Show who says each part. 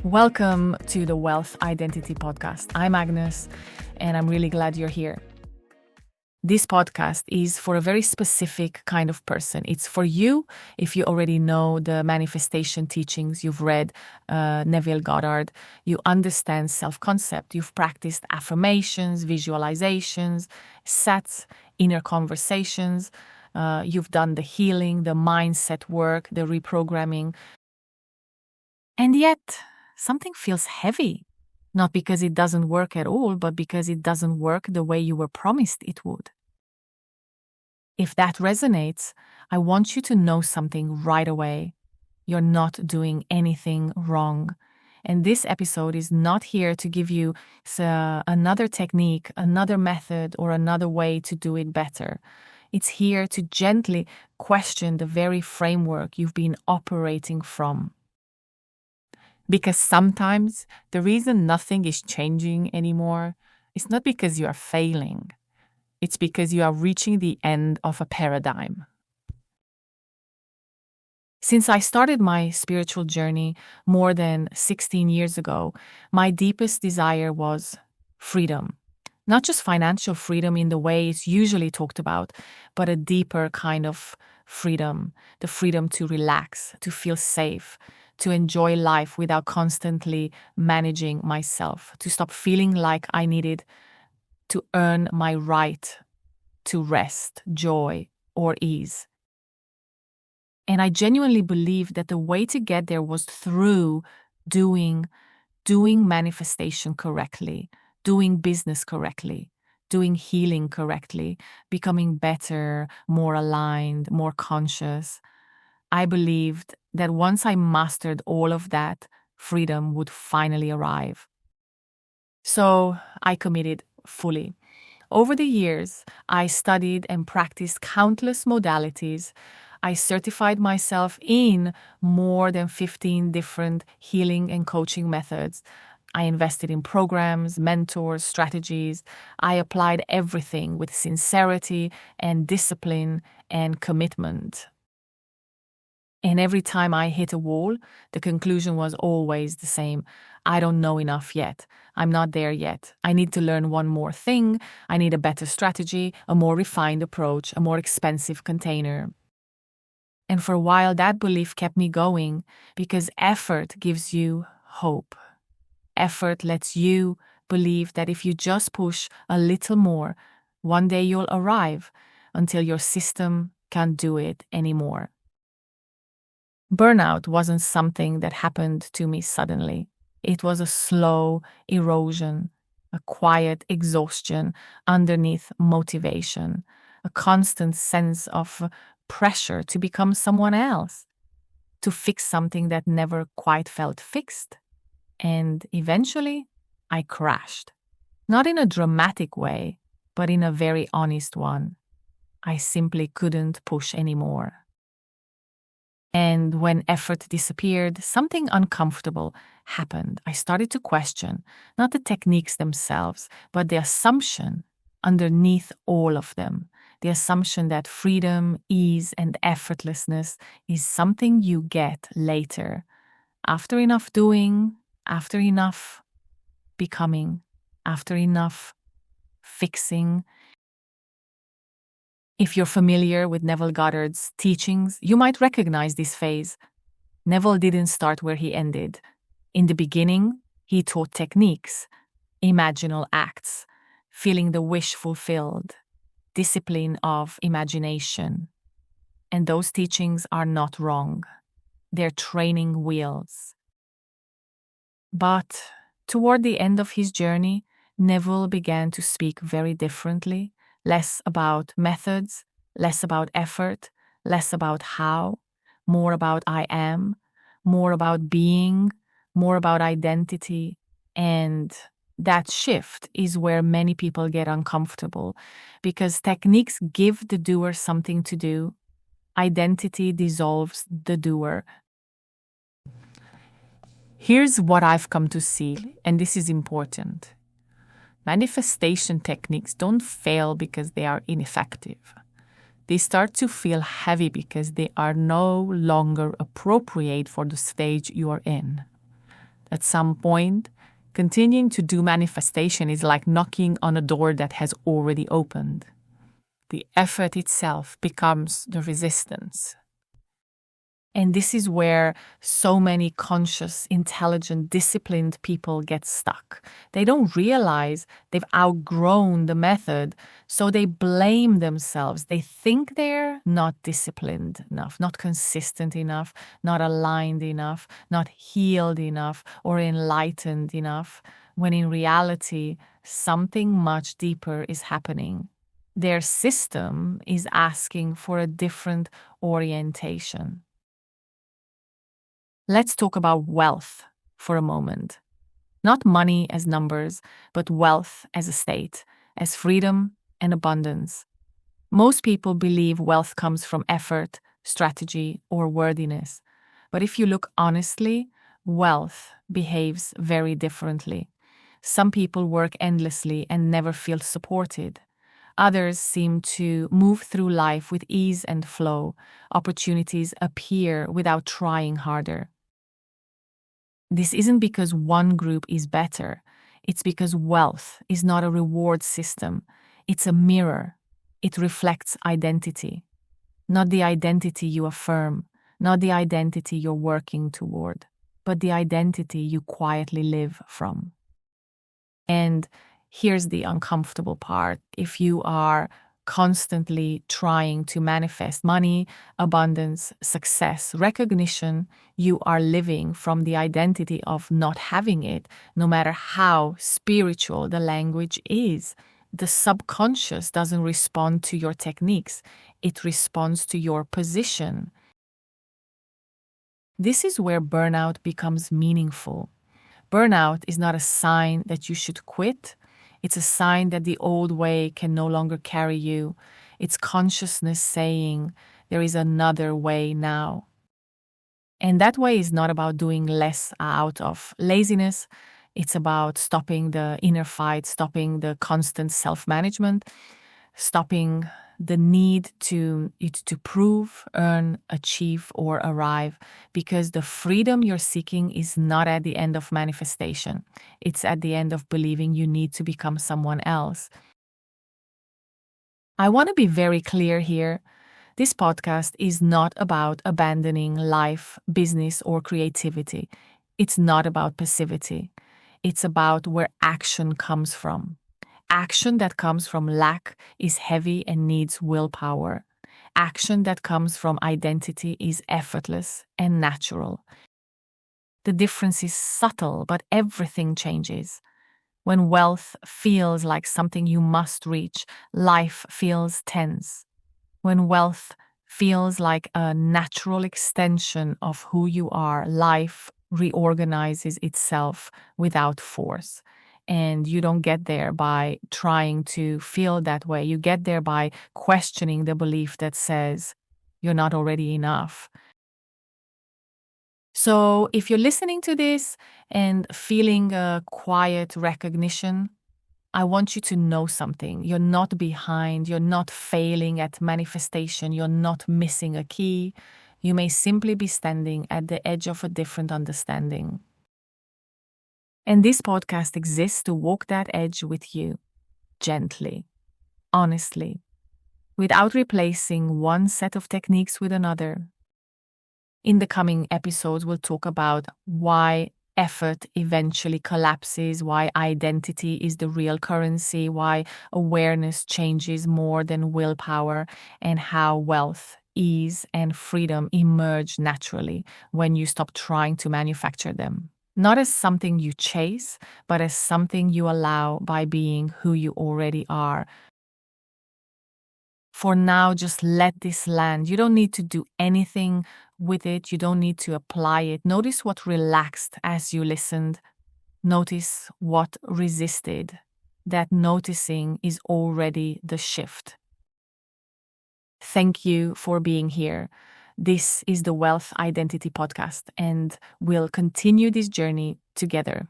Speaker 1: Welcome to the Wealth Identity Podcast. I'm Agnes, and I'm really glad you're here. This podcast is for a very specific kind of person. It's for you if you already know the manifestation teachings, you've read Neville Goddard, you understand self-concept, you've practiced affirmations, visualizations, sets, inner conversations, you've done the healing, the mindset work, the reprogramming. And yet, something feels heavy. Not because it doesn't work at all, but because it doesn't work the way you were promised it would. If that resonates, I want you to know something right away. You're not doing anything wrong. And this episode is not here to give you another technique, another method, or another way to do it better. It's here to gently question the very framework you've been operating from. Because sometimes the reason nothing is changing anymore is not because you are failing. It's because you are reaching the end of a paradigm. Since I started my spiritual journey more than 16 years ago, my deepest desire was freedom. Not just financial freedom in the way it's usually talked about, but a deeper kind of freedom. The freedom to relax, to feel safe, to enjoy life without constantly managing myself, to stop feeling like I needed to earn my right to rest, joy, or ease. And I genuinely believed that the way to get there was through doing manifestation correctly, doing business correctly, doing healing correctly, becoming better, more aligned, more conscious. I believed that once I mastered all of that, freedom would finally arrive. So I committed fully. Over the years, I studied and practiced countless modalities. I certified myself in more than 15 different healing and coaching methods. I invested in programs, mentors, strategies. I applied everything with sincerity and discipline and commitment. And every time I hit a wall, the conclusion was always the same. I don't know enough yet. I'm not there yet. I need to learn one more thing. I need a better strategy, a more refined approach, a more expensive container. And for a while, that belief kept me going because effort gives you hope. Effort lets you believe that if you just push a little more, one day you'll arrive until your system can't do it anymore. Burnout wasn't something that happened to me suddenly. It was a slow erosion, a quiet exhaustion underneath motivation, a constant sense of pressure to become someone else, to fix something that never quite felt fixed. And eventually, I crashed. Not in a dramatic way, but in a very honest one. I simply couldn't push anymore. And when effort disappeared, something uncomfortable happened. I started to question not the techniques themselves, but the assumption underneath all of them. The assumption that freedom, ease, and effortlessness is something you get later. After enough doing, after enough becoming, after enough fixing. If you're familiar with Neville Goddard's teachings, you might recognize this phase. Neville didn't start where he ended. In the beginning, he taught techniques, imaginal acts, feeling the wish fulfilled, discipline of imagination. And those teachings are not wrong. They're training wheels. But toward the end of his journey, Neville began to speak very differently. Less about methods, less about effort, less about how, more about I am, more about being, more about identity. And that shift is where many people get uncomfortable because techniques give the doer something to do. Identity dissolves the doer. Here's what I've come to see, and this is important. Manifestation techniques don't fail because they are ineffective. They start to feel heavy because they are no longer appropriate for the stage you are in. At some point, continuing to do manifestation is like knocking on a door that has already opened. The effort itself becomes the resistance. And this is where so many conscious, intelligent, disciplined people get stuck. They don't realize they've outgrown the method, so they blame themselves. They think they're not disciplined enough, not consistent enough, not aligned enough, not healed enough, or enlightened enough, when in reality, something much deeper is happening. Their system is asking for a different orientation. Let's talk about wealth for a moment. Not money as numbers, but wealth as a state, as freedom and abundance. Most people believe wealth comes from effort, strategy, or worthiness. But if you look honestly, wealth behaves very differently. Some people work endlessly and never feel supported. Others seem to move through life with ease and flow. Opportunities appear without trying harder. This isn't because one group is better. It's because wealth is not a reward system. It's a mirror. It reflects identity. Not the identity you affirm, not the identity you're working toward, but the identity you quietly live from. And here's the uncomfortable part. If you are constantly trying to manifest money, abundance, success, recognition, you are living from the identity of not having it, no matter how spiritual the language is. The subconscious doesn't respond to your techniques, it responds to your position. This is where burnout becomes meaningful. Burnout is not a sign that you should quit. It's a sign that the old way can no longer carry you. It's consciousness saying, there is another way now. And that way is not about doing less out of laziness. It's about stopping the inner fight, stopping the constant self-management, stopping the need to prove, earn, achieve, or arrive, because the freedom you're seeking is not at the end of manifestation. It's at the end of believing you need to become someone else. I want to be very clear here. This podcast is not about abandoning life, business, or creativity. It's not about passivity. It's about where action comes from. Action that comes from lack is heavy and needs willpower. Action that comes from identity is effortless and natural. The difference is subtle, but everything changes. When wealth feels like something you must reach, life feels tense. When wealth feels like a natural extension of who you are, life reorganizes itself without force. And you don't get there by trying to feel that way. You get there by questioning the belief that says you're not already enough. So if you're listening to this and feeling a quiet recognition, I want you to know something. You're not behind. You're not failing at manifestation. You're not missing a key. You may simply be standing at the edge of a different understanding. And this podcast exists to walk that edge with you, gently, honestly, without replacing one set of techniques with another. In the coming episodes, we'll talk about why effort eventually collapses, why identity is the real currency, why awareness changes more than willpower, and how wealth, ease, and freedom emerge naturally when you stop trying to manufacture them. Not as something you chase, but as something you allow by being who you already are. For now, just let this land. You don't need to do anything with it. You don't need to apply it. Notice what relaxed as you listened. Notice what resisted. That noticing is already the shift. Thank you for being here. This is the Wealth Identity Podcast, and we'll continue this journey together.